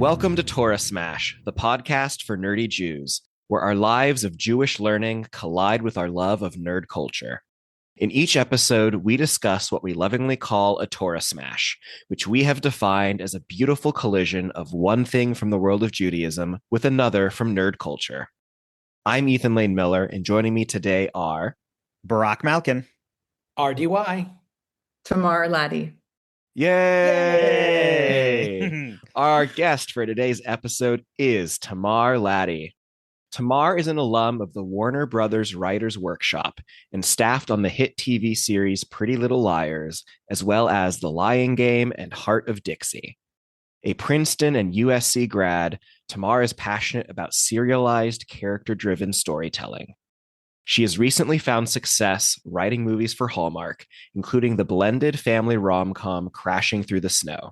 Welcome to Torah Smash, the podcast for nerdy Jews, where our lives of Jewish learning collide with our love of nerd culture. In each episode, we discuss what we lovingly call a Torah Smash, which we have defined as a beautiful collision of one thing from the world of Judaism with another from nerd culture. I'm Ethan Lane Miller, and joining me today are Barack Malkin, RDY, Tamar Laddy. Yay! Our guest for today's episode is Tamar Laddy. Tamar is an alum of the Warner Brothers Writers Workshop and staffed on the hit TV series Pretty Little Liars, as well as The Lying Game and Heart of Dixie. A Princeton and USC grad, Tamar is passionate about serialized, character-driven storytelling. She has recently found success writing movies for Hallmark, including the blended family rom-com Crashing Through the Snow.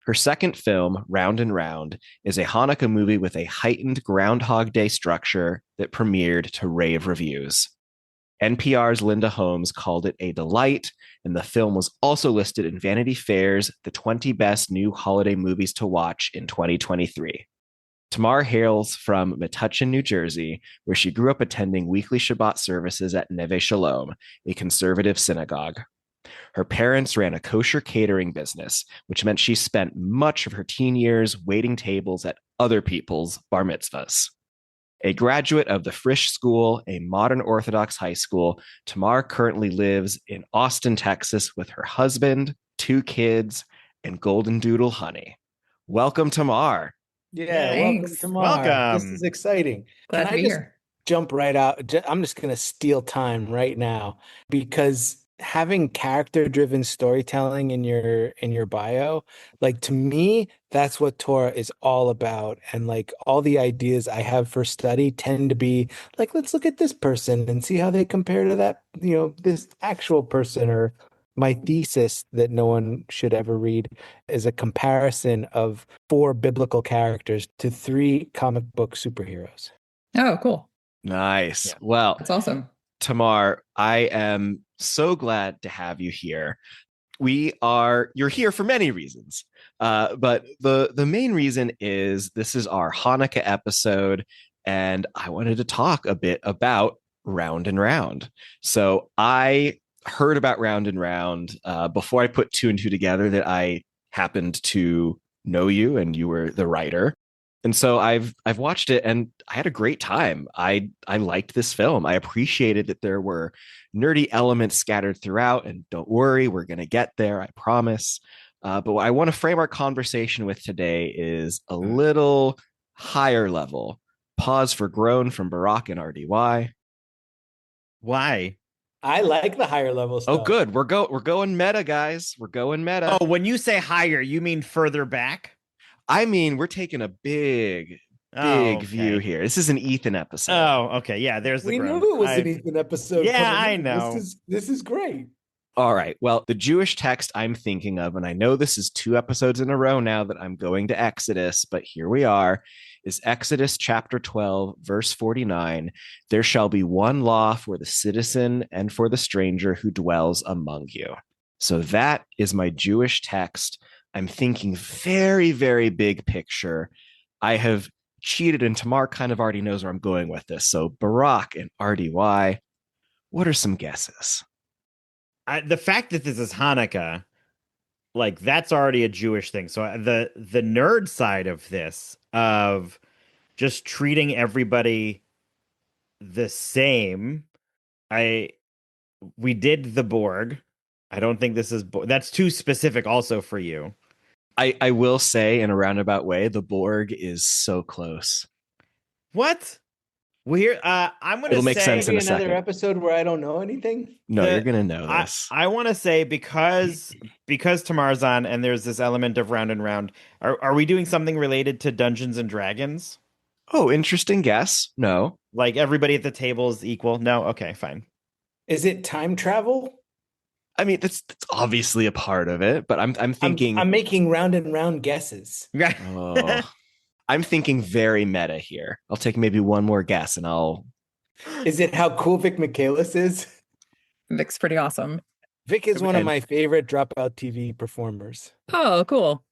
Her second film, Round and Round, is a Hanukkah movie with a heightened Groundhog Day structure that premiered to rave reviews. NPR's Linda Holmes called it a delight, and the film was also listed in Vanity Fair's The 20 Best New Holiday Movies to Watch in 2023. Tamar hails from Metuchen, New Jersey, where she grew up attending weekly Shabbat services at Neve Shalom, a conservative synagogue. Her parents ran a kosher catering business, which meant she spent much of her teen years waiting tables at other people's bar mitzvahs. A graduate of the Frisch School, a modern Orthodox high school, Tamar currently lives in Austin, Texas, with her husband, 2 kids, and golden doodle honey. Welcome, Tamar. Yeah, Thanks. welcome, Tamar. Welcome. This is exciting. Glad Can to I be just here. jump right out? I'm just going to steal time right now because having character-driven storytelling in your bio, like to me, that's what Torah is all about. And like all the ideas I have for study tend to be like, let's look at this person and see how they compare to that, this actual person. Or my thesis that no one should ever read is a comparison of 4 biblical characters to 3 comic book superheroes. Oh, cool. Nice. Yeah. Well, That's awesome. Tamar, I am so glad to have you here. You're here for many reasons, but the main reason is this is our Hanukkah episode, and I wanted to talk a bit about Round and Round. So I heard about Round and Round before I put 2 and 2 together that I happened to know you and you were the writer. And so I've watched it and I had a great time. I liked this film. I appreciated that there were nerdy elements scattered throughout, and don't worry, we're going to get there, I promise. But what I want to frame our conversation with today is a little higher level. Pause for groan from Barack and RDY. Why? I like the higher level stuff. Oh, good. We're going meta, guys. We're going meta. Oh, when you say higher, you mean further back? I mean, we're taking a big view here. This is an Ethan episode. Oh, okay. Yeah, there's the We groan. knew it was an Ethan episode. Yeah, coming I in. know. This is great. All right. Well, the Jewish text I'm thinking of, and I know this is 2 episodes in a row now that I'm going to Exodus, but here we are, is Exodus chapter 12, verse 49. There shall be one law for the citizen and for the stranger who dwells among you. So that is my Jewish text. I'm thinking very, very big picture. I have cheated, and Tamar kind of already knows where I'm going with this. So Barack and RDY, what are some guesses? The fact that this is Hanukkah, like that's already a Jewish thing. So the nerd side of this, of just treating everybody the same, we did the Borg. I don't think this is that's too specific also for you. I will say in a roundabout way, the Borg is so close. What? Well, here, I'm going to say... It'll make sense in a another second. episode where I don't know anything? No, you're going to know this. I want to say because Tamar's on and there's this element of Round and Round, are we doing something related to Dungeons and Dragons? Oh, interesting guess. No. Like everybody at the table is equal? No? Okay, fine. Is it time travel? I mean, that's obviously a part of it, but I'm thinking... I'm making round and round guesses. Oh, I'm thinking very meta here. I'll take maybe one more guess and I'll... Is it how cool Vic Michaelis is? Vic's pretty awesome. Vic is one of my favorite Dropout TV performers. Oh, cool.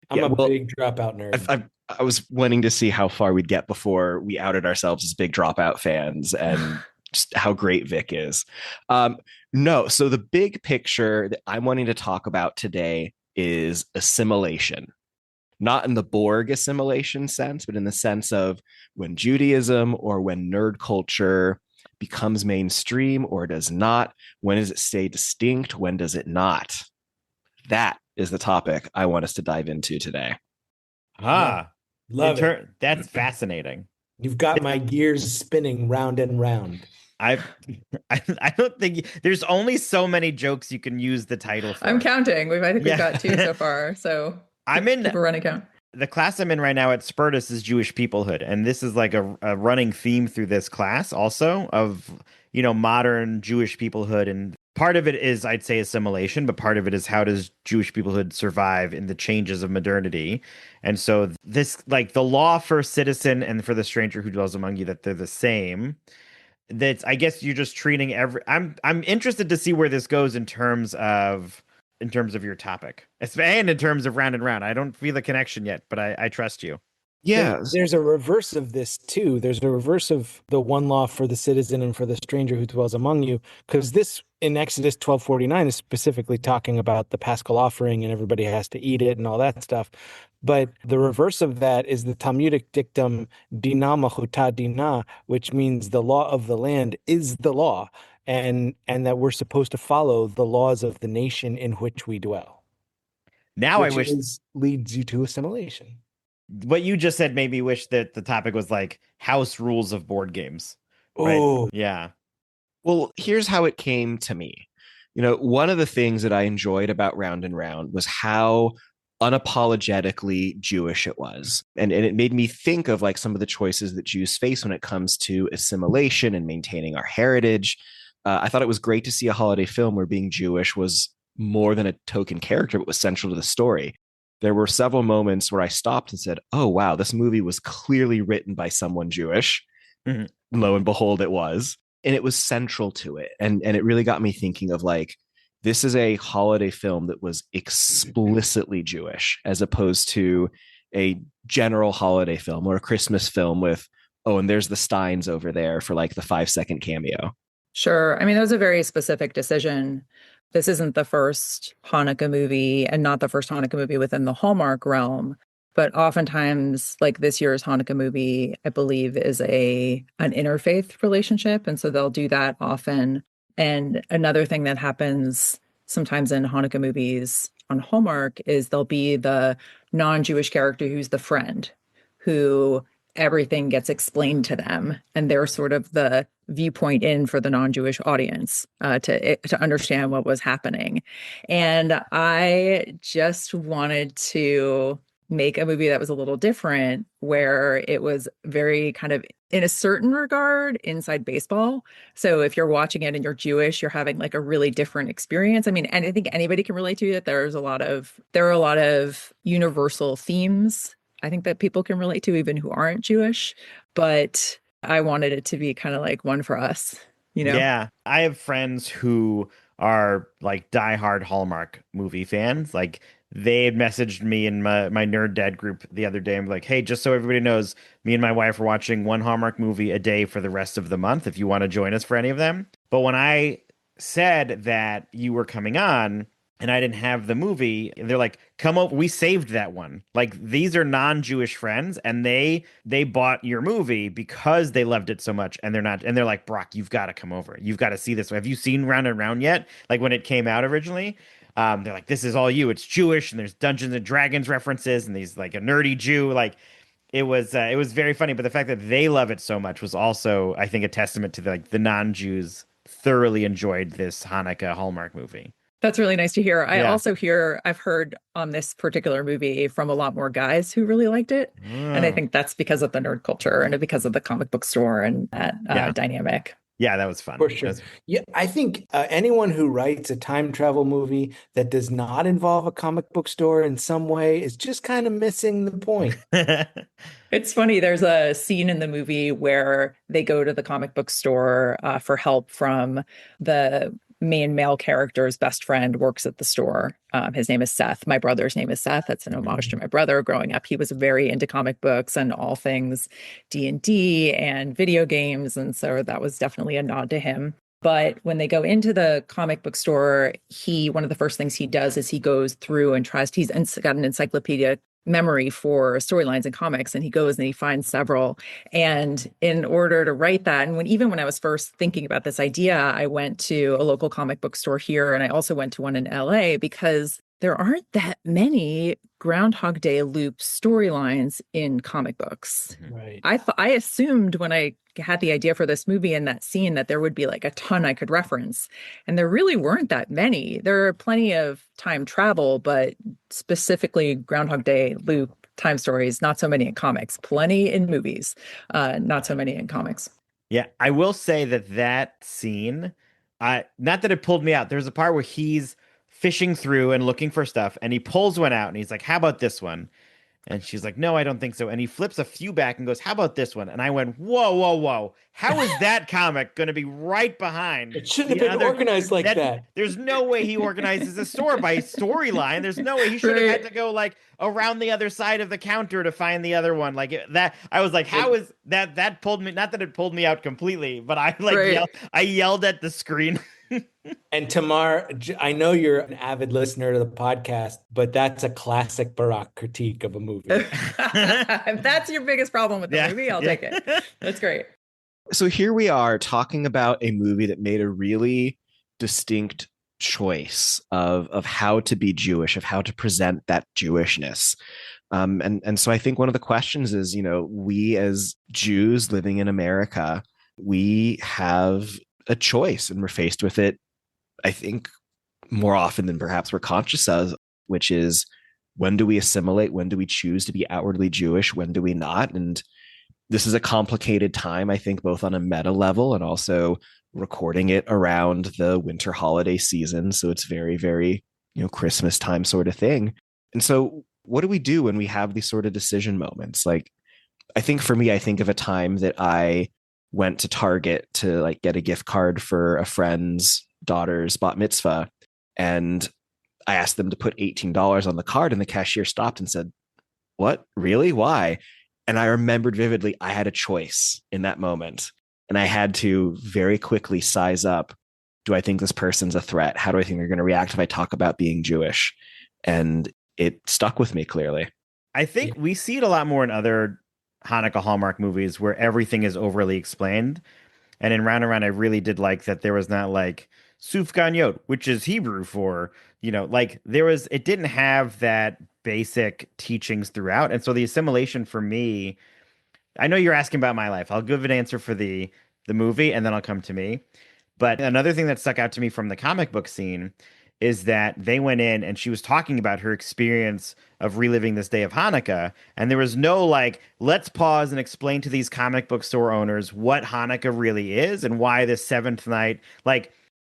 I'm a big Dropout nerd. I was wanting to see how far we'd get before we outed ourselves as big Dropout fans and just how great Vic is. No, so the big picture that I'm wanting to talk about today is assimilation. Not in the Borg assimilation sense, but in the sense of when Judaism or when nerd culture becomes mainstream or does not. When does it stay distinct? When does it not? That is the topic I want us to dive into today. Love it. That's fascinating. You've got my gears spinning round and round. I don't think there's only so many jokes you can use the title for. I'm counting. I think we've got 2 so far. So I'm in keep a running count. The class I'm in right now at Spertus is Jewish peoplehood, and this is like a running theme through this class also of modern Jewish peoplehood. And part of it is, I'd say, assimilation, but part of it is how does Jewish peoplehood survive in the changes of modernity. And so this, like the law for citizen and for the stranger who dwells among you, that they're the same. That's, I guess you're just treating I'm interested to see where this goes in terms of your topic and in terms of round and round. I don't feel the connection yet, but I trust you. Yeah. There's a reverse of this too. There's a reverse of the one law for the citizen and for the stranger who dwells among you, because this in Exodus 12:49 is specifically talking about the Paschal offering and everybody has to eat it and all that stuff. But the reverse of that is the Talmudic dictum dina machuta dina, which means the law of the land is the law, and that we're supposed to follow the laws of the nation in which we dwell. Now I which wish leads you to assimilation. What you just said made me wish that the topic was like house rules of board games. Oh, right? Yeah. Well, here's how it came to me. One of the things that I enjoyed about Round and Round was how unapologetically Jewish it was. And it made me think of like some of the choices that Jews face when it comes to assimilation and maintaining our heritage. I thought it was great to see a holiday film where being Jewish was more than a token character, but was central to the story. There were several moments where I stopped and said, oh, wow, this movie was clearly written by someone Jewish. Mm-hmm. Lo and behold, it was. And it was central to it. And it really got me thinking of like, this is a holiday film that was explicitly Jewish, as opposed to a general holiday film or a Christmas film with, oh, and there's the Steins over there for like the 5-second cameo. Sure. I mean, that was a very specific decision. This isn't the first Hanukkah movie and not the first Hanukkah movie within the Hallmark realm. But oftentimes, like this year's Hanukkah movie, I believe is an interfaith relationship. And so they'll do that often. And another thing that happens sometimes in Hanukkah movies on Hallmark is there'll be the non-Jewish character who's the friend, who everything gets explained to them. And they're sort of the viewpoint in for the non-Jewish audience to understand what was happening. And I just wanted to make a movie that was a little different, where it was very kind of, in a certain regard, inside baseball. So if you're watching it and you're Jewish, you're having like a really different experience. I mean, and I think anybody can relate to that. There are a lot of universal themes, I think, that people can relate to, even who aren't Jewish. But I wanted it to be kind of like one for us, Yeah. I have friends who are like diehard Hallmark movie fans. Like, they had messaged me in my nerd dad group the other day. I'm like, hey, just so everybody knows, me and my wife are watching one Hallmark movie a day for the rest of the month, if you want to join us for any of them. But when I said that you were coming on and I didn't have the movie, they're like, come over. We saved that one. Like, these are non-Jewish friends, and they bought your movie because they loved it so much. And they're like, Brock, you've got to come over. You've got to see this. Have you seen Round and Round yet? Like, when it came out originally. They're like, this is all you. It's Jewish, and there's Dungeons and Dragons references, and he's like a nerdy Jew. Like, it was very funny. But the fact that they love it so much was also, I think, a testament to the non-Jews thoroughly enjoyed this Hanukkah Hallmark movie. That's really nice to hear. I've heard on this particular movie from a lot more guys who really liked it. And I think that's because of the nerd culture and because of the comic book store and that dynamic. Yeah, that was fun. For sure. Yeah, I think anyone who writes a time travel movie that does not involve a comic book store in some way is just kind of missing the point. It's funny. There's a scene in the movie where they go to the comic book store for help from the main male character's best friend works at the store. His name is Seth. My brother's name is Seth. That's an homage to my brother. Growing up, he was very into comic books and all things D&D and video games. And so that was definitely a nod to him. But when they go into the comic book store, one of the first things he does is he goes through and he's got an encyclopedia memory for storylines and comics, and he goes and he finds several. And in order to write that, and even when I was first thinking about this idea, I went to a local comic book store here, and I also went to one in LA because there aren't that many Groundhog Day loop storylines in comic books. Right. I assumed when I had the idea for this movie and that scene that there would be like a ton I could reference. And there really weren't that many. There are plenty of time travel, but specifically Groundhog Day loop time stories, not so many in comics. Plenty in movies, not so many in comics. Yeah, I will say that scene, not that it pulled me out. There's a part where he's fishing through and looking for stuff, and he pulls one out, and he's like, how about this one? And she's like, no, I don't think so. And he flips a few back and goes, how about this one? And I went, whoa, whoa, whoa. How is that comic going to be right behind? It shouldn't have been organized like that. There's no way he organizes a store by storyline. There's no way he should have had to go like around the other side of the counter to find the other one. Like that, I was like, how is that? That pulled me, not that it pulled me out completely, but I yelled at the screen. And Tamar, I know you're an avid listener to the podcast, but that's a classic Barack critique of a movie. If that's your biggest problem with the movie, I'll take it. That's great. So here we are talking about a movie that made a really distinct choice of how to be Jewish, of how to present that Jewishness. And so I think one of the questions is, we as Jews living in America, we have a choice and we're faced with it, I think, more often than perhaps we're conscious of, which is, when do we assimilate? When do we choose to be outwardly Jewish? When do we not? And this is a complicated time, I think, both on a meta level and also recording it around the winter holiday season. So it's very, very, Christmas time sort of thing. And so what do we do when we have these sort of decision moments? Like, I think for me, I think of a time that I went to Target to like get a gift card for a friend's daughter's bat mitzvah. And I asked them to put $18 on the card, and the cashier stopped and said, "What? Really? Why?" And I remembered vividly, I had a choice in that moment. And I had to very quickly size up, do I think this person's a threat? How do I think they're going to react if I talk about being Jewish? And it stuck with me, clearly. I think we see it a lot more in other Hanukkah Hallmark movies where everything is overly explained. And in Round and Round, I really did like that there was not like Sufgan Yod, which is Hebrew for, it didn't have that basic teachings throughout. And so the assimilation for me, I know you're asking about my life. I'll give an answer for the movie and then I'll come to me. But another thing that stuck out to me from the comic book scene is that they went in and she was talking about her experience of reliving this day of Hanukkah. And there was no let's pause and explain to these comic book store owners what Hanukkah really is and why this seventh night,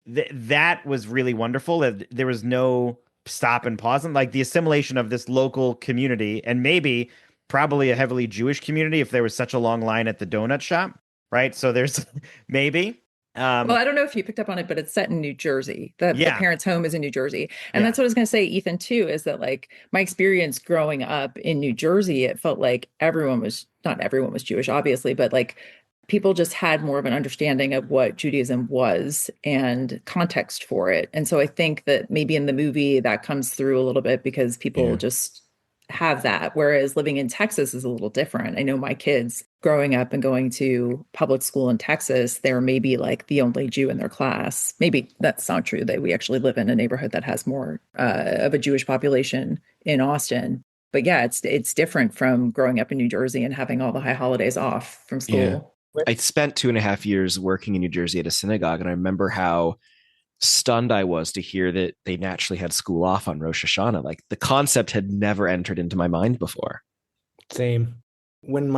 that was really wonderful. There was no stop and pause. And the assimilation of this local community and probably a heavily Jewish community if there was such a long line at the donut shop, right? So there's maybe. Well, I don't know if you picked up on it, but it's set in New Jersey. The parents' home is in New Jersey. And that's what I was going to say, Ethan, too, is that my experience growing up in New Jersey, it felt like not everyone was Jewish, obviously, but people just had more of an understanding of what Judaism was and context for it. And so I think that maybe in the movie that comes through a little bit because people just have that. Whereas living in Texas is a little different. I know my kids growing up and going to public school in Texas, they're maybe the only Jew in their class. Maybe that's not true. We actually live in a neighborhood that has more of a Jewish population in Austin. But yeah, it's different from growing up in New Jersey and having all the high holidays off from school. Yeah. I spent 2.5 years working in New Jersey at a synagogue, and I remember how stunned I was to hear that they naturally had school off on Rosh Hashanah. The concept had never entered into my mind before. Same. When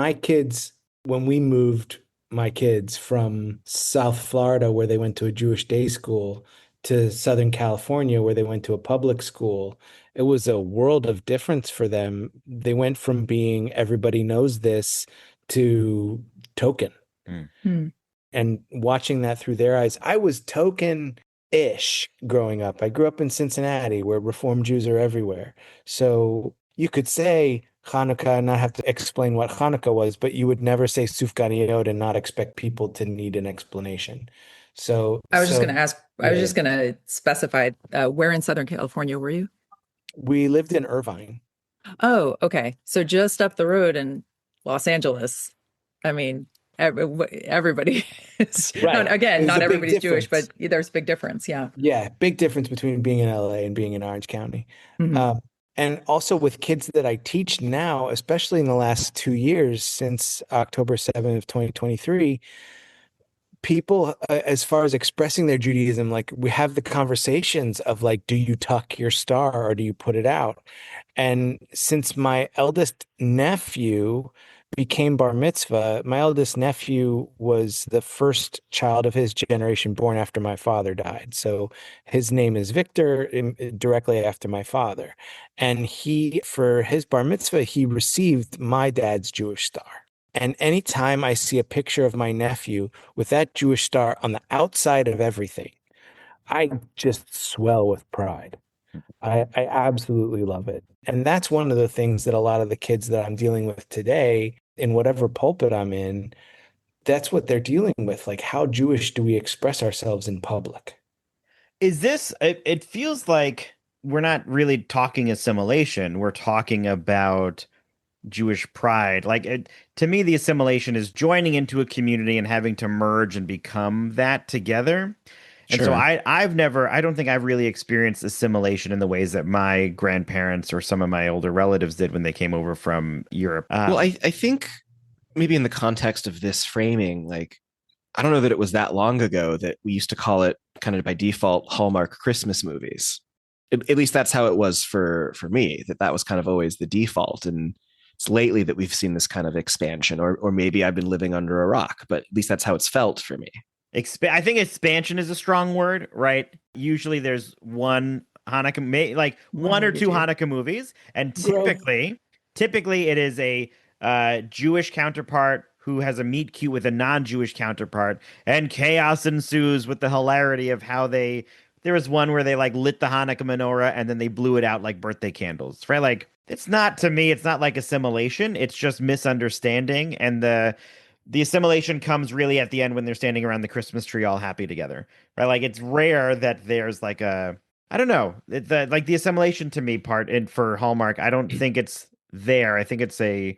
we moved my kids from South Florida, where they went to a Jewish day school, to Southern California, where they went to a public school, it was a world of difference for them. They went from being everybody knows this to token. And watching that through their eyes, I was token ish growing up. I grew up in Cincinnati where Reform Jews are everywhere. So you could say Hanukkah and not have to explain what Hanukkah was, but you would never say Sufganiyot and not expect people to need an explanation. So, I was just going to ask, I was yeah, just going to specify where in Southern California were you? we lived in Irvine. Oh, okay. So just up the road in Los Angeles. I mean, everybody is, Right. again, There's not a big everybody's Jewish, difference. but there's a big difference. Yeah. Yeah, big difference between being in LA and being in Orange County. Mhm. And also with kids that I teach now, especially in the last 2 years since October 7th of 2023, people, as far as expressing their Judaism, like we have the conversations of like, do you tuck your star or do you put it out? And since my eldest nephew became bar mitzvah, my eldest nephew was the first child of his generation born after my father died. So his name is Victor, directly after my father. And he, for his bar mitzvah, he received my dad's Jewish star. And anytime I see a picture of my nephew with that Jewish star on the outside of everything, I just swell with pride. I absolutely love it. And that's one of the things that a lot of the kids that I'm dealing with today, in whatever pulpit I'm in, that's what they're dealing with. Like, how Jewish do we express ourselves in public? Is this, it feels like we're not really talking assimilation. We're talking about Jewish pride. To me, the assimilation is joining into a community and having to merge and become that together. And so Sure. I don't think I've really experienced assimilation in the ways that my grandparents or some of my older relatives did when they came over from Europe. Well, I think maybe in the context of this framing, like, I don't know that it was that long ago that we used to call it kind of by default Hallmark Christmas movies. At least that's how it was for me, that was kind of always the default. And it's lately that we've seen this kind of expansion, or maybe I've been living under a rock, but at least that's how it's felt for me. I think expansion is a strong word, right? Usually there's one Hanukkah, like one or two Hanukkah movies, and typically it is a Jewish counterpart who has a meet cute with a non-Jewish counterpart, and chaos ensues with the hilarity of how there was one where they like lit the Hanukkah menorah and then they blew it out like birthday candles, right? Like it's not like assimilation, it's just misunderstanding, and the assimilation comes really at the end when they're standing around the Christmas tree all happy together, right? Like it's rare that there's like I don't know, like the assimilation to me part, and for Hallmark, I don't think it's there. I think I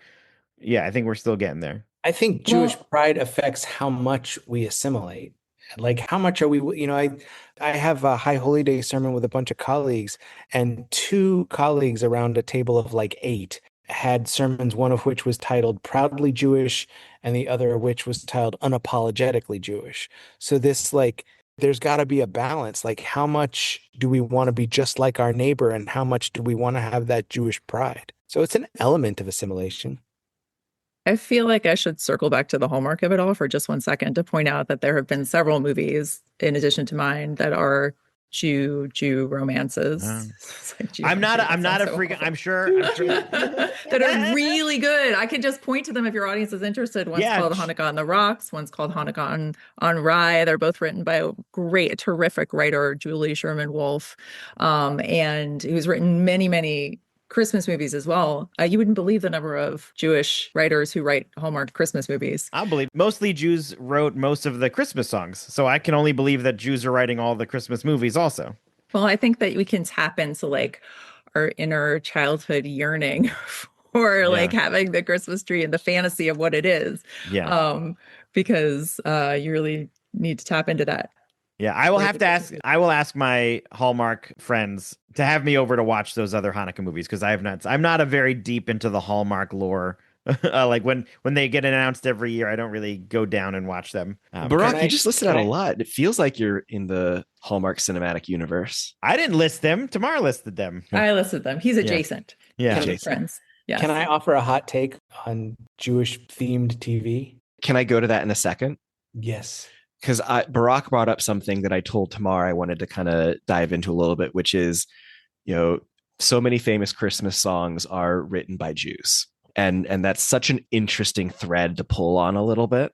think we're still getting there. I think Jewish pride affects how much we assimilate. Like, how much are we, I have a High Holy Day sermon with a bunch of colleagues, and two colleagues around a table of like 8 had sermons, one of which was titled Proudly Jewish, and the other of which was titled Unapologetically Jewish. So this, like, there's got to be a balance. Like, how much do we want to be just like our neighbor, and how much do we want to have that Jewish pride? So it's an element of assimilation. I feel like I should circle back to the Hallmark of it all for just 1 second to point out that there have been several movies in addition to mine that are Jew romances. I'm not a freak. I'm sure that are really good. I can just point to them if your audience is interested. One's called Hanukkah on the Rocks. One's called Hanukkah on Rye. They're both written by a terrific writer, Julie Sherman Wolfe, and who's written many Christmas movies as well. You wouldn't believe the number of Jewish writers who write Hallmark Christmas movies. I believe mostly Jews wrote most of the Christmas songs. So I can only believe that Jews are writing all the Christmas movies also. Well, I think that we can tap into like our inner childhood yearning for like having the Christmas tree and the fantasy of what it is. Yeah. Because you really need to tap into that. Yeah, I will ask my Hallmark friends to have me over to watch those other Hanukkah movies, because I'm not a very deep into the Hallmark lore. Like when they get announced every year, I don't really go down and watch them. Barak, you just listed out a lot. It feels like you're in the Hallmark cinematic universe. I didn't list them. Tamar listed them. I listed them. He's adjacent. Yeah. Friends. Yes. Can I offer a hot take on Jewish themed TV? Can I go to that in a second? Yes. Because Barak brought up something that I told Tamar I wanted to kind of dive into a little bit, which is, so many famous Christmas songs are written by Jews. And that's such an interesting thread to pull on a little bit,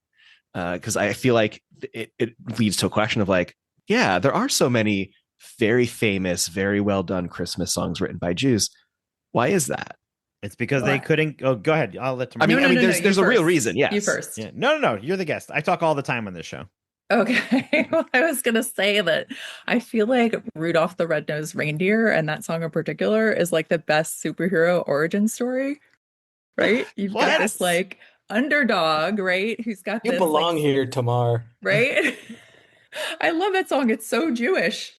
because I feel like it leads to a question of like, Yeah, there are so many very famous, very well done Christmas songs written by Jews. Why is that? It's because they couldn't. Oh, go ahead. I'll let I Tamar. mean, No, there's you a real first. reason. You Yes. first. Yeah. No. You're the guest. I talk all the time on this show. Okay. Well, I was gonna say that I feel like Rudolph the Red-Nosed Reindeer and that song in particular is like the best superhero origin story, right? You've got What? this like underdog, right? Who's got You this belong like, here, Tamar. right? I love that song. It's so Jewish.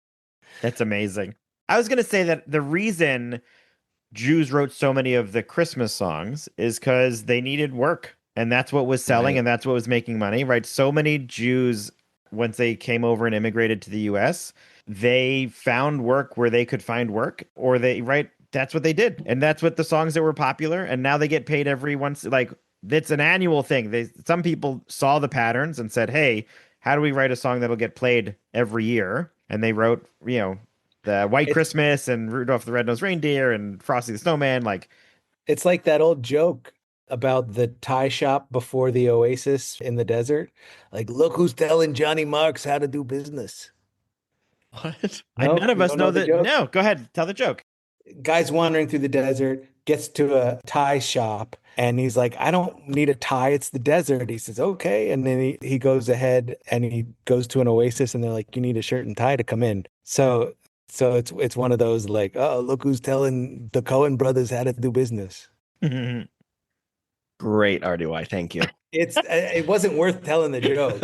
That's amazing. I was gonna say that the reason Jews wrote so many of the Christmas songs is because they needed work, and that's what was selling, Right. and that's what was making money, right? So many Jews, once they came over and immigrated to the U.S., they found work where they could find work, or that's what they did, and that's what the songs that were popular, and now they get paid every once, like it's an annual thing. Some people saw the patterns and said, "Hey, how do we write a song that'll get played every year?" And they wrote, the White Christmas and Rudolph the Red-Nosed Reindeer and Frosty the Snowman. Like, It's like that old joke about the tie shop before the oasis in the desert. Like, look who's telling Johnny Marks how to do business. What? No, none of you us don't know the that. joke? No, go ahead, tell the joke. Guy's wandering through the desert, gets to a tie shop, and he's like, I don't need a tie, it's the desert. He says, okay. And then he goes ahead and he goes to an oasis, and they're like, you need a shirt and tie to come in. So it's one of those like, oh, look who's telling the Cohen brothers how to do business. Great, RDY. Thank you. It wasn't worth telling the joke.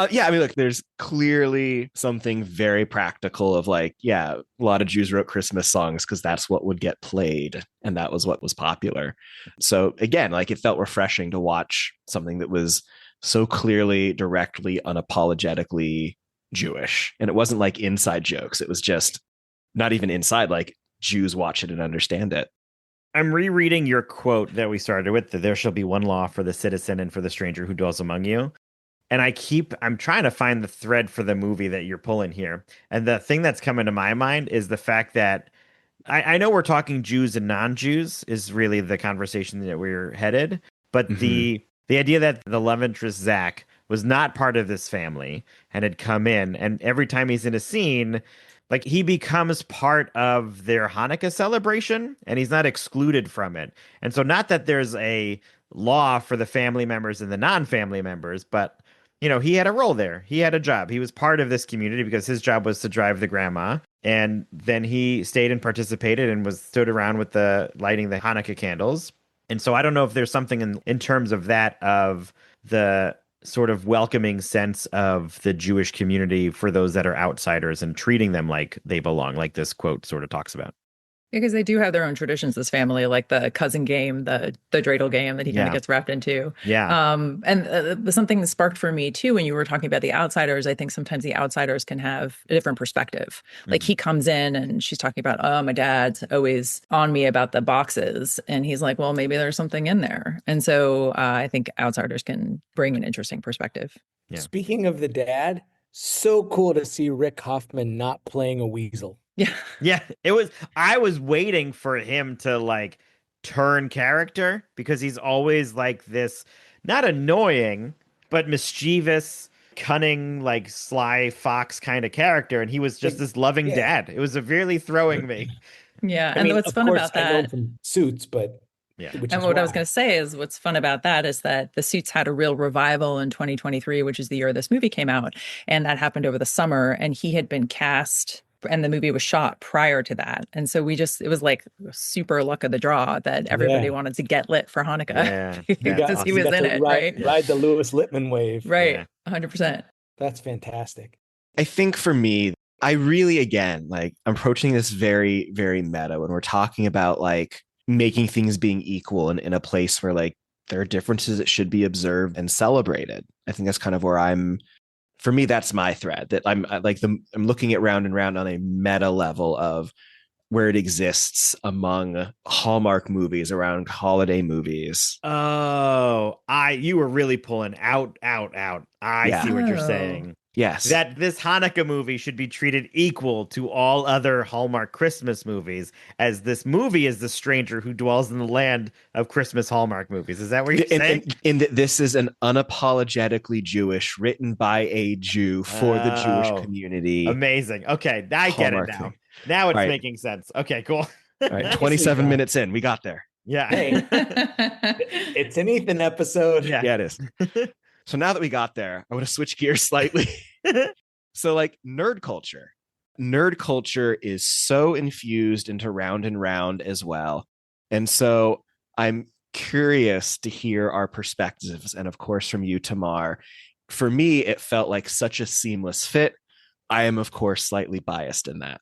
Yeah, I mean, look, there's clearly something very practical of like, yeah, a lot of Jews wrote Christmas songs because that's what would get played, and that was what was popular. So again, like it felt refreshing to watch something that was so clearly, directly, unapologetically Jewish. And it wasn't like inside jokes. It was just not even inside, like Jews watch it and understand it. I'm rereading your quote that we started with, that there shall be one law for the citizen and for the stranger who dwells among you. And I'm trying to find the thread for the movie that you're pulling here. And the thing that's coming to my mind is the fact that I know we're talking Jews and non-Jews is really the conversation that we're headed. But the idea that the love interest, Zach, was not part of this family and had come in, and every time he's in a scene, like he becomes part of their Hanukkah celebration and he's not excluded from it. And so not that there's a law for the family members and the non-family members, but he had a role there. He had a job. He was part of this community because his job was to drive the grandma. And then he stayed and participated and stood around with lighting the Hanukkah candles. And so I don't know if there's something in terms of that, of the sort of welcoming sense of the Jewish community for those that are outsiders and treating them like they belong, like this quote sort of talks about. Because they do have their own traditions, this family, like the cousin game, the dreidel game that he kind of gets wrapped into. Yeah. And something that sparked for me too, when you were talking about the outsiders, I think sometimes the outsiders can have a different perspective. Like he comes in and she's talking about, oh, my dad's always on me about the boxes. And he's like, well, maybe there's something in there. And so I think outsiders can bring an interesting perspective. Yeah. Speaking of the dad, so cool to see Rick Hoffman not playing a weasel. Yeah. Yeah, I was waiting for him to like turn character, because he's always like this, not annoying, but mischievous, cunning, like sly fox kind of character. And he was just this loving dad. It was severely throwing me. Yeah. I mean, what's of fun course, about I know him that. from Suits, but Yeah. And what I was going to say is what's fun about that is that the Suits had a real revival in 2023, which is the year this movie came out. And that happened over the summer. And he had been cast and the movie was shot prior to that. And so it was like super luck of the draw that everybody wanted to get lit for Hanukkah. Yeah. Because he was in it, right? Ride the Lewis Lippman wave. Right. Yeah. 100%. That's fantastic. I think for me, I really, again, like I'm approaching this very, very meta when we're talking about like making things being equal and in a place where like there are differences that should be observed and celebrated. I think that's kind of where for me, that's my thread, that I'm looking at Round and Round on a meta level of where it exists among Hallmark movies, around holiday movies. Oh, you were really pulling out. I see what you're saying. Yes. that this Hanukkah movie should be treated equal to all other Hallmark Christmas movies, as this movie is the stranger who dwells in the land of Christmas Hallmark movies. Is that what you're saying? And this is an unapologetically Jewish, written by a Jew for the Jewish Oh, community amazing. Okay, I get it Hallmark now. thing. Now it's All right. making sense. Okay, cool. All right, Nicely 27 done. minutes in, we got there. Yeah. Hey, it's an Ethan episode. Yeah. Yeah, it is. So now that we got there, I want to switch gears slightly. So, like, nerd culture. Nerd culture is so infused into Round and Round as well. And so I'm curious to hear our perspectives. And of course, from you, Tamar. For me, it felt like such a seamless fit. I am, of course, slightly biased in that.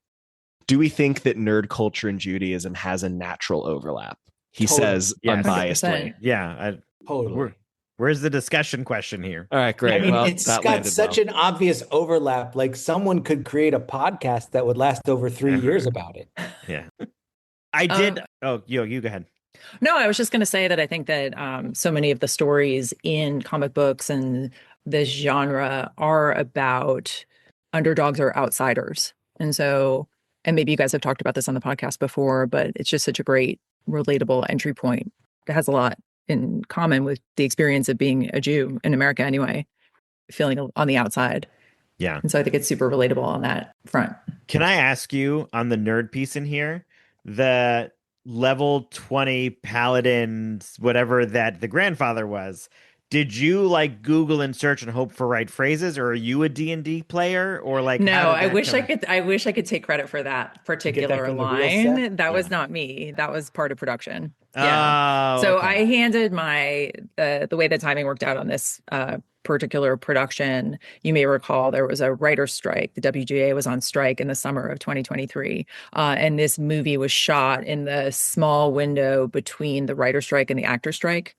Do we think that nerd culture and Judaism has a natural overlap? He Totally. says Yes. unbiasedly. 100%. Yeah. Totally. Where's the discussion question here? All right, great. I mean, well, it's that got landed such well. an obvious overlap. Like someone could create a podcast that would last over 3 years about it. Yeah. I did. Oh, you go ahead. No, I was just going to say that I think that so many of the stories in comic books and this genre are about underdogs or outsiders. And so, and maybe you guys have talked about this on the podcast before, but it's just such a great, relatable entry point. It has a lot in common with the experience of being a Jew in America anyway, feeling on the outside. Yeah. And so I think it's super relatable on that front. Can I ask you on the nerd piece in here, the level 20 paladins, whatever that the grandfather was, did you like Google and search and hope for right phrases, or are you a D&D player, or like No, how did I that wish come- I wish I could take credit for that particular from the real line. set? That was Yeah. not me. That was part of production. Yeah. Oh, So okay. I handed my the way the timing worked out on this particular production. You may recall there was a writer's strike. The WGA was on strike in the summer of 2023, and this movie was shot in the small window between the writer's strike and the actor strike.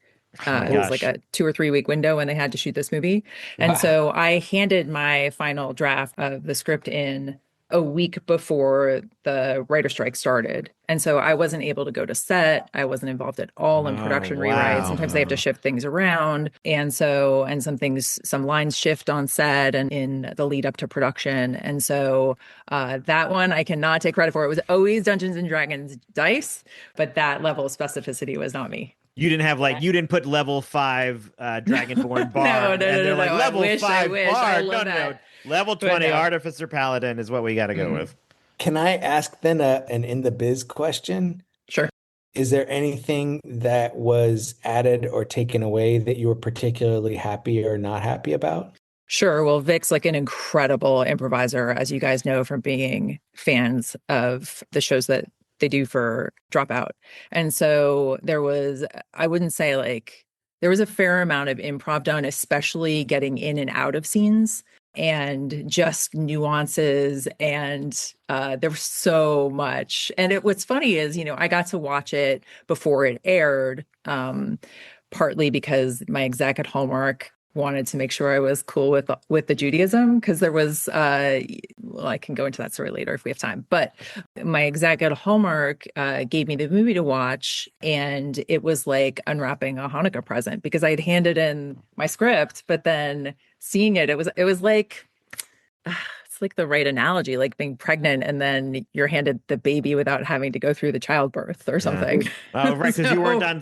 It was like gosh. a 2 or 3 week window when they had to shoot this movie. And Wow. so I handed my final draft of the script in a week before the writer strike started. And so I wasn't able to go to set. I wasn't involved at all in Oh, production wow. rewrites. Sometimes they have to shift things around. And some lines shift on set and in the lead up to production. And so that one I cannot take credit for. It was always Dungeons and Dragons dice, but that level of specificity was not me. You didn't have you didn't put level 5 Dragonborn Bard. No, and they're like no. level I 5 wish. I Bard. love No. that. Level But 20 no. Artificer Paladin is what we got to go with. Can I ask then an in the biz question? Sure. Is there anything that was added or taken away that you were particularly happy or not happy about? Sure. Well, Vic's like an incredible improviser, as you guys know from being fans of the shows that they do for Dropout. And so there was, I wouldn't say there was a fair amount of improv done, especially getting in and out of scenes and just nuances. And there was so much. And what's funny is, I got to watch it before it aired, partly because my exec at Hallmark wanted to make sure I was cool with the Judaism, because there was I can go into that story later if we have time, but my exec at Hallmark gave me the movie to watch, and it was like unwrapping a Hanukkah present, because I had handed in my script, but then seeing it was like it's like the right analogy, like being pregnant and then you're handed the baby without having to go through the childbirth or something. Oh, right, because So-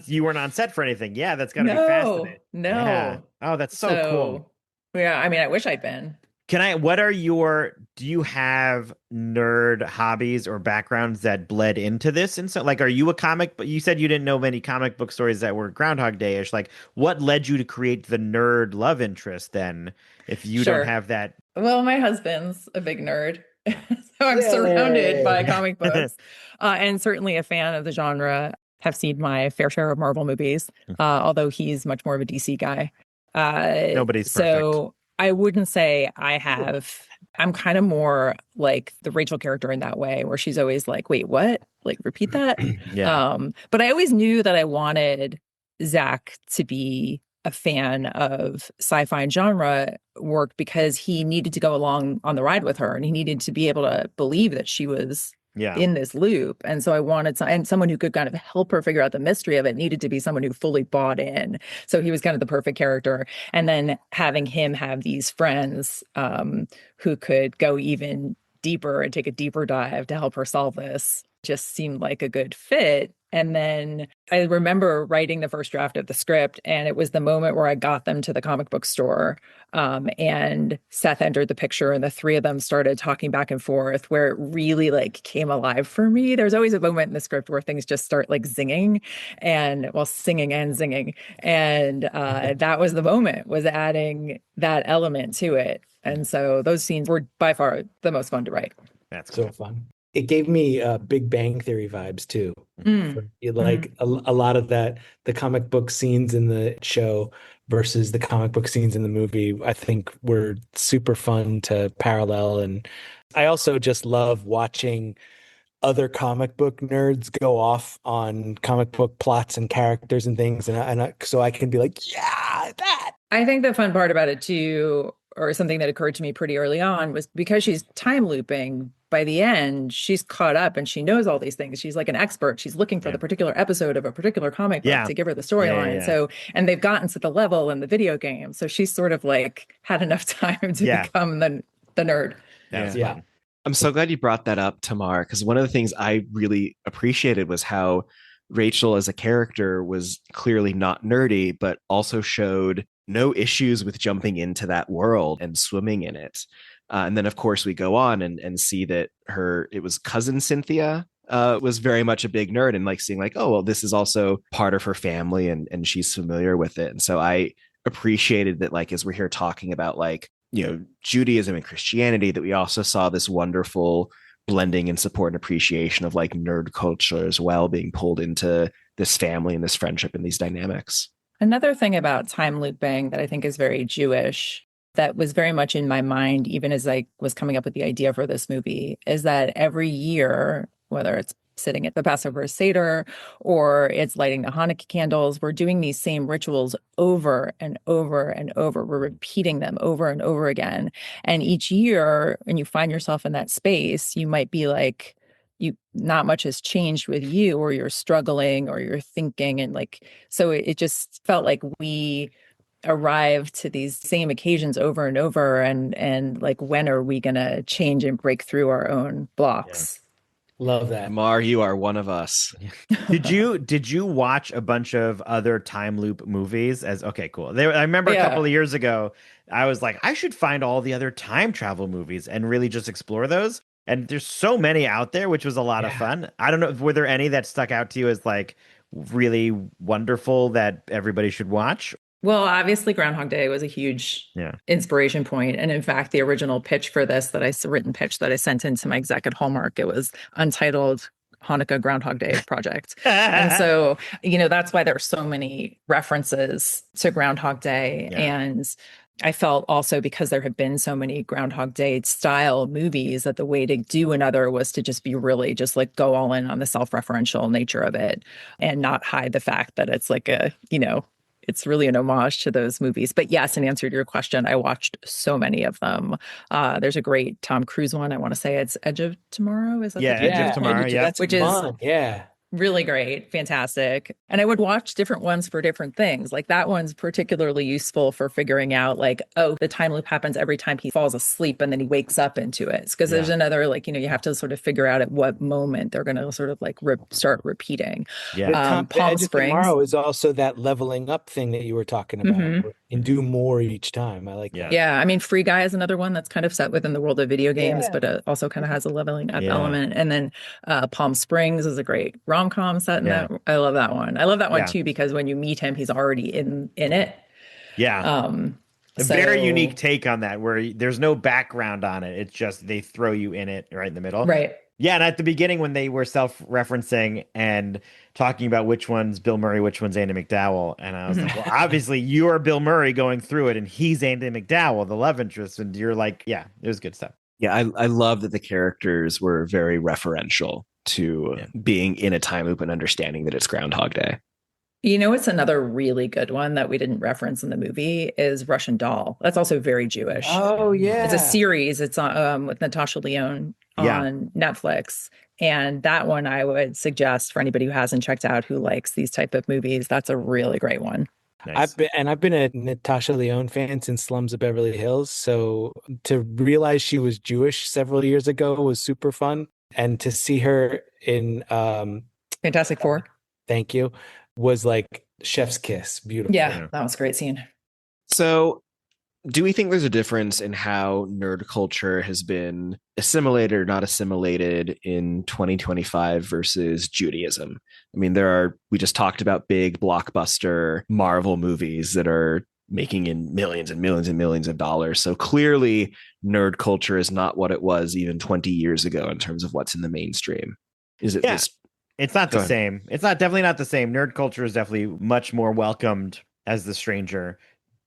you weren't on set for anything. Yeah, that's got to be No, fascinating. no. Yeah. Oh, that's so cool. Yeah, I mean, I wish I'd been. Do you have nerd hobbies or backgrounds that bled into this? And so, like, are you a comic, but you said you didn't know many comic book stories that were Groundhog Day-ish. Like, what led you to create the nerd love interest then, if you Sure. don't have that? Well, my husband's a big nerd, so I'm surrounded by comic books, and certainly a fan of the genre. Have seen my fair share of Marvel movies, although he's much more of a DC guy. Nobody's so I wouldn't say I have. I'm kind of more like the Rachel character in that way, where she's always like, "Wait, what? Like, repeat that." Yeah. But I always knew that I wanted Zach to be a fan of sci-fi and genre work, because he needed to go along on the ride with her, and he needed to be able to believe that she was in this loop. And so I wanted someone who could kind of help her figure out the mystery of it needed to be someone who fully bought in. So he was kind of the perfect character. And then having him have these friends who could go even deeper and take a deeper dive to help her solve this just seemed like a good fit. And then I remember writing the first draft of the script, and it was the moment where I got them to the comic book store, and Seth entered the picture, and the three of them started talking back and forth, where it really like came alive for me. There's always a moment in the script where things just start like zinging, and well, singing and zinging, and that was the moment, was adding that element to it. And so those scenes were by far the most fun to write. That's so fun. It gave me Big Bang Theory vibes too. Like a lot of that, the comic book scenes in the show versus the comic book scenes in the movie, I think were super fun to parallel. And I also just love watching other comic book nerds go off on comic book plots and characters and things. So I can be like, yeah, that. I think the fun part about it too, or something that occurred to me pretty early on, was because she's time looping, by the end, she's caught up and she knows all these things. She's like an expert. She's looking for the particular episode of a particular comic book to give her the storyline. So, and they've gotten to the level in the video game. So she's sort of like had enough time to become the nerd. Yeah. I'm so glad you brought that up, Tamar, because one of the things I really appreciated was how Rachel as a character was clearly not nerdy, but also showed no issues with jumping into that world and swimming in it. And then, of course, we go on and see that it was cousin Cynthia was very much a big nerd, and like seeing like, oh, well, this is also part of her family and she's familiar with it. And so I appreciated that, like, as we're here talking about like, you know, Judaism and Christianity, that we also saw this wonderful blending and support and appreciation of like nerd culture as well, being pulled into this family and this friendship and these dynamics. Another thing about time looping that I think is very Jewish, that was very much in my mind, even as I was coming up with the idea for this movie, is that every year, whether it's sitting at the Passover Seder or it's lighting the Hanukkah candles, we're doing these same rituals over and over and over. We're repeating them over and over again. And each year, when you find yourself in that space, you might be like, not much has changed with you, or you're struggling, or you're thinking. And like, so it just felt like we arrive to these same occasions over and over, and like, when are we gonna change and break through our own blocks? Love that. Mar, you are one of us. Did you watch a bunch of other time loop movies? Okay, cool. I remember a couple of years ago, I was like, I should find all the other time travel movies and really just explore those. And there's so many out there, which was a lot of fun. I don't know, were there any that stuck out to you as like really wonderful that everybody should watch? Well, obviously Groundhog Day was a huge inspiration point. And in fact, the original pitch for this written pitch that I sent into my exec at Hallmark, it was Untitled Hanukkah Groundhog Day project. And so, you know, that's why there are so many references to Groundhog Day. And I felt also, because there have been so many Groundhog Day style movies, that the way to do another was to just be really just like go all in on the self-referential nature of it and not hide the fact that it's like a, you know, it's really an homage to those movies. But yes, in answer to your question, I watched so many of them. There's a great Tom Cruise one. I want to say it's Edge of Tomorrow. Is that Edge of Tomorrow? That's which fun. is really great, fantastic. And I would watch different ones for different things. Like that one's particularly useful for figuring out like, oh, the time loop happens every time he falls asleep and then he wakes up into it. Because there's another, like, you know, you have to sort of figure out at what moment they're going to sort of like start repeating. Palm Springs Tomorrow is also that leveling up thing that you were talking about, and do more each time. I like that. Yeah, I mean, Free Guy is another one that's kind of set within the world of video games, but it also kind of has a leveling up element. And then Palm Springs is a great rom-com set in that. I love that one. I love that one too, because when you meet him, he's already in it. A very unique take on that, where there's no background on it. It's just they throw you in it right in the middle. Right. Yeah, and at the beginning when they were self-referencing and talking about which one's Bill Murray, which one's Andy McDowell, and I was like, well, obviously you're Bill Murray going through it, and he's Andy McDowell, the love interest, and you're like, it was good stuff. Yeah, I love that the characters were very referential to being in a time loop and understanding that it's Groundhog Day. You know, it's another really good one that we didn't reference in the movie is Russian Doll. That's also very Jewish. Oh, yeah. It's a series. It's with Natasha Lyonne Yeah. on Netflix. And that one I would suggest for anybody who hasn't checked out, who likes these type of movies. That's a really great one. Nice. I've been a Natasha Lyonne fan since Slums of Beverly Hills. So to realize she was Jewish several years ago was super fun. And to see her in Fantastic Four. thank you, was like chef's kiss. Beautiful. Yeah, that was a great scene. So, do we think there's a difference in how nerd culture has been assimilated or not assimilated in 2025 versus Judaism? I mean, we just talked about big blockbuster Marvel movies that are making in millions and millions and millions of dollars. So clearly, nerd culture is not what it was even 20 years ago in terms of what's in the mainstream. Is it this? It's not the same. It's definitely not the same. Nerd culture is definitely much more welcomed as the stranger.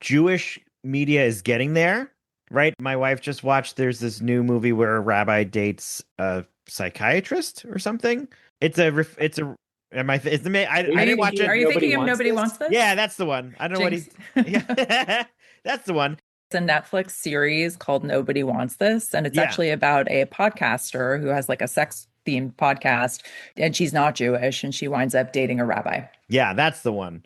Jewish media is getting there, right? My wife just watched, there's this new movie where a rabbi dates a psychiatrist or something. I didn't watch it. Are you thinking of Nobody Wants This? Yeah, that's the one. I don't know what yeah, that's the one. It's a Netflix series called Nobody Wants This. And it's actually about a podcaster who has like a sex themed podcast, and she's not Jewish, and she winds up dating a rabbi. Yeah, that's the one.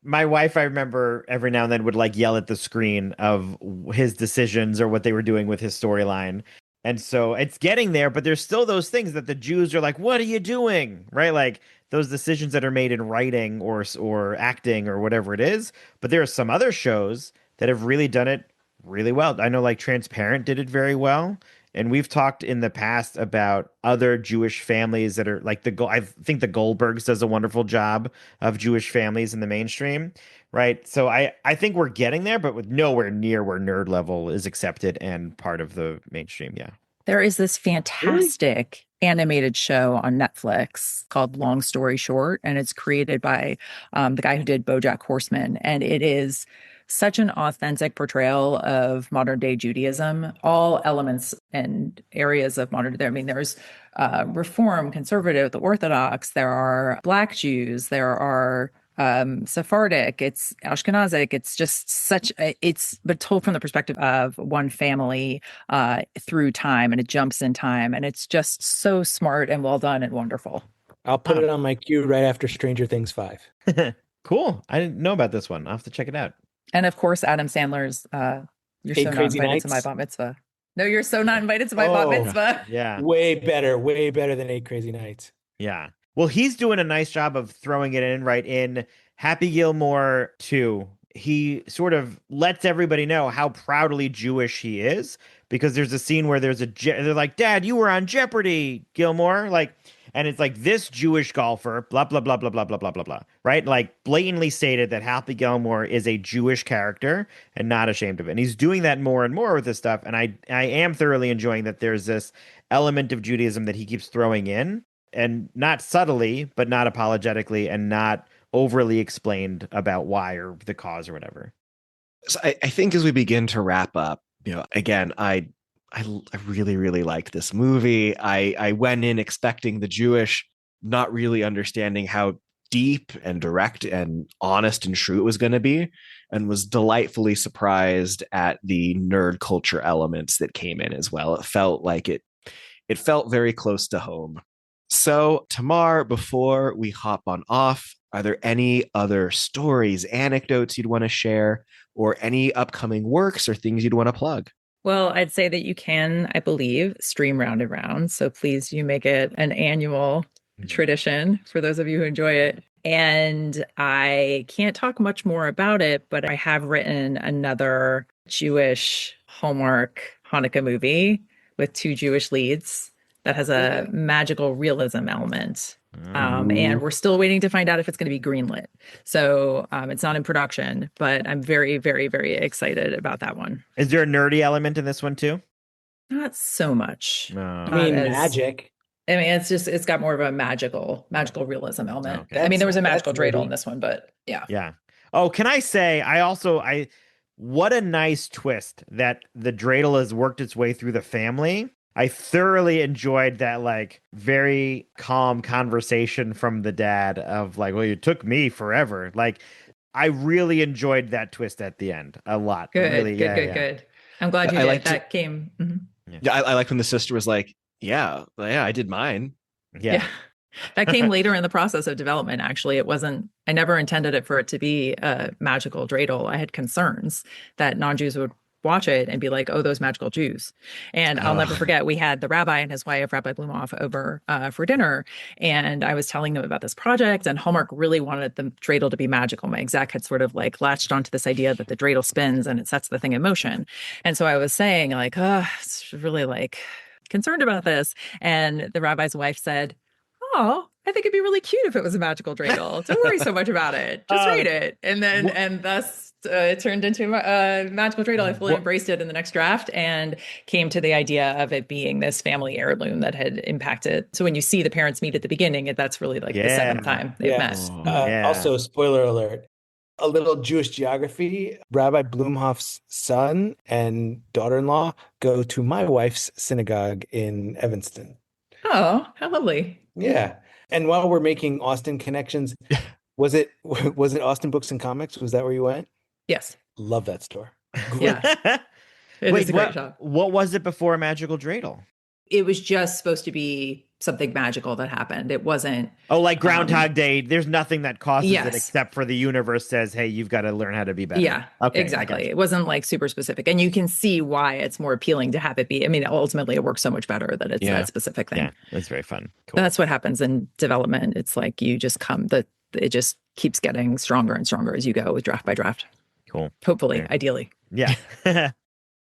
My wife, I remember every now and then would like yell at the screen of his decisions or what they were doing with his storyline. And so it's getting there, but there's still those things that the Jews are like, what are you doing? Right? Like those decisions that are made in writing or acting or whatever it is. But there are some other shows that have really done it really well. I know like Transparent did it very well. And we've talked in the past about other Jewish families that are like I think the Goldbergs does a wonderful job of Jewish families in the mainstream, right? So I think we're getting there, but with nowhere near where Nerd Level is accepted and part of the mainstream. Yeah. There is this fantastic animated show on Netflix called Long Story Short, and it's created by the guy who did BoJack Horseman, and it is such an authentic portrayal of modern day Judaism, all elements and areas of modern day. I mean, there's Reform, conservative, the Orthodox, there are Black Jews, there are Sephardic, it's Ashkenazic. It's just but told from the perspective of one family through time, and it jumps in time, and it's just so smart and well done and wonderful. I'll put it on my queue right after Stranger Things 5. Cool. I didn't know about this one. I'll have to check it out. And of course, Adam Sandler's You're So Not Invited to My Bat Mitzvah. No, You're So Not Invited to My Bat Mitzvah. Yeah. Way better than 8 Crazy Nights. Yeah. Well, he's doing a nice job of throwing it in right in Happy Gilmore 2. He sort of lets everybody know how proudly Jewish he is, because there's a scene where they're like, Dad, you were on Jeopardy, Gilmore. And it's like this Jewish golfer, blah, blah, blah, blah, blah, blah, blah, blah, blah, right? Like blatantly stated that Happy Gilmore is a Jewish character and not ashamed of it. And he's doing that more and more with this stuff. And I am thoroughly enjoying that there's this element of Judaism that he keeps throwing in, and not subtly, but not apologetically, and not overly explained about why or the cause or whatever. So I think as we begin to wrap up, again, I really, really liked this movie. I went in expecting the Jewish, not really understanding how deep and direct and honest and true it was going to be, and was delightfully surprised at the nerd culture elements that came in as well. It felt like it felt very close to home. So, Tamar, before we hop on off, are there any other stories, anecdotes you'd want to share, or any upcoming works or things you'd want to plug? Well, I'd say that you can, I believe, stream Round and Round. So please do make it an annual tradition for those of you who enjoy it. And I can't talk much more about it, but I have written another Jewish Hallmark Hanukkah movie with 2 Jewish leads that has a magical realism element. And we're still waiting to find out if it's going to be greenlit. So it's not in production, but I'm very, very, very excited about that one. Is there a nerdy element in this one too? Not so much. No. I mean, magic. I mean, it's got more of a magical realism element. Okay. I mean, there was a magical dreidel in this one, but yeah. Yeah. Oh, can I say, what a nice twist that the dreidel has worked its way through the family. I thoroughly enjoyed that, like, very calm conversation from the dad of like, well, you took me forever. Like, I really enjoyed that twist at the end a lot. Good, really, good. I'm glad you did. That came. Mm-hmm. Yeah, I like when the sister was like, Yeah, I did mine. Yeah. That came later in the process of development, actually. I never intended it for it to be a magical dreidel. I had concerns that non-Jews would watch it and be like, oh, those magical Jews. And I'll never forget, we had the rabbi and his wife, Rabbi Blumoff, over for dinner. And I was telling them about this project, and Hallmark really wanted the dreidel to be magical. My exec had sort of like latched onto this idea that the dreidel spins and it sets the thing in motion. And so I was saying like, oh, it's really like concerned about this. And the rabbi's wife said, oh, I think it'd be really cute if it was a magical dreidel. Don't worry so much about it. Just read it. And then, and thus it turned into a magical dreidel. I fully embraced it in the next draft and came to the idea of it being this family heirloom that had impacted. So when you see the parents meet at the beginning, that's really like the seventh time they've met. Also, spoiler alert. A little Jewish geography. Rabbi Blumhoff's son and daughter-in-law go to my wife's synagogue in Evanston. Oh, how lovely. Yeah. And while we're making Austin connections, was it Austin Books and Comics? Was that where you went? Yes. Love that store. Yeah. It's a great shop. What was it before Magical Dreidel? It was just supposed to be something magical that happened. It wasn't. Oh, like Groundhog Day. There's nothing that causes it except for the universe says, hey, you've got to learn how to be better. Yeah, okay, exactly. It wasn't like super specific. And you can see why it's more appealing to have it be. I mean, ultimately, it works so much better that it's that specific thing. Yeah, that's very fun. Cool. That's what happens in development. It's like you just it just keeps getting stronger and stronger as you go with draft by draft. Cool. Hopefully, ideally. Yeah. All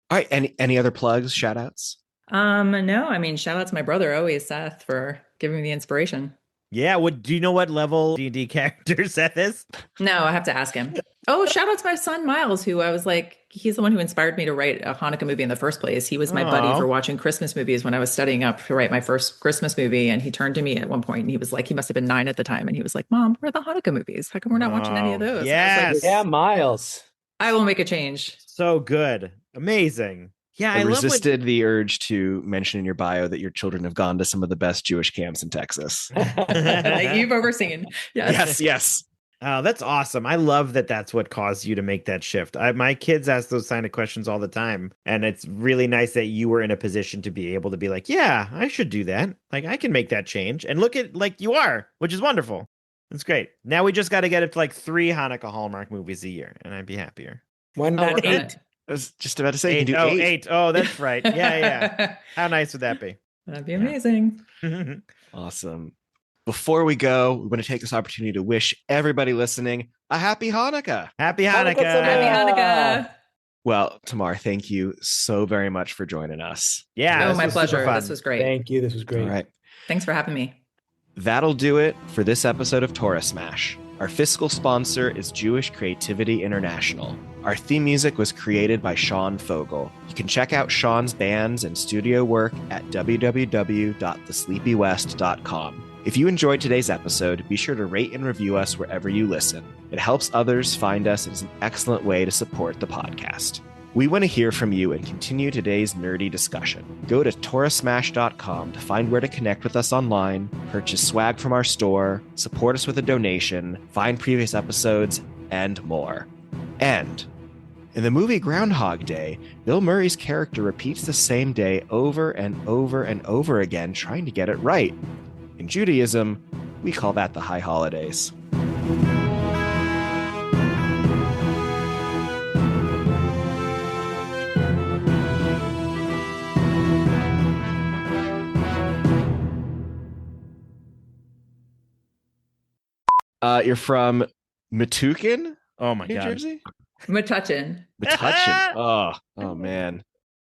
right. Any other plugs, shout outs? No, I mean, shout out to my brother always, Seth, for giving me the inspiration. Yeah, do you know what level D&D character Seth is? No, I have to ask him. Oh, shout out to my son Miles, who I was like, he's the one who inspired me to write a Hanukkah movie in the first place. He was my buddy for watching Christmas movies when I was studying up to write my first Christmas movie. And he turned to me at one point and he was like, he must have been 9 at the time. And he was like, Mom, where are the Hanukkah movies? How come we're not watching any of those? Yes. Yeah, Miles. I will make a change. So good. Amazing. Yeah, I resisted the urge to mention in your bio that your children have gone to some of the best Jewish camps in Texas. You've overseen. Yes. Oh, that's awesome. I love that that's what caused you to make that shift. My kids ask those kind of questions all the time. And it's really nice that you were in a position to be able to be like, yeah, I should do that. Like, I can make that change. And look at like you are, which is wonderful. That's great. Now we just got to get it to like 3 Hanukkah Hallmark movies a year. And I'd be happier. Why not 8? I was just about to say, 8. You can do 8. Oh, that's right. Yeah. How nice would that be? That'd be amazing. Awesome. Before we go, we want to take this opportunity to wish everybody listening a happy Hanukkah. Happy Hanukkah. Happy Hanukkah. Well, Tamar, thank you so very much for joining us. Yeah. Oh, my pleasure. This was great. Thank you. This was great. All right. Thanks for having me. That'll do it for this episode of Torah Smash. Our fiscal sponsor is Jewish Creativity International. Our theme music was created by Sean Fogel. You can check out Sean's bands and studio work at www.thesleepywest.com. If you enjoyed today's episode, be sure to rate and review us wherever you listen. It helps others find us and is an excellent way to support the podcast. We want to hear from you and continue today's nerdy discussion. Go to torahsmash.com to find where to connect with us online, purchase swag from our store, support us with a donation, find previous episodes, and more. And in the movie Groundhog Day, Bill Murray's character repeats the same day over and over and over again, trying to get it right. In Judaism, we call that the High Holidays. You're from Metuchen? Oh my New God. Jersey? Metuchen. Metuchen. Oh man.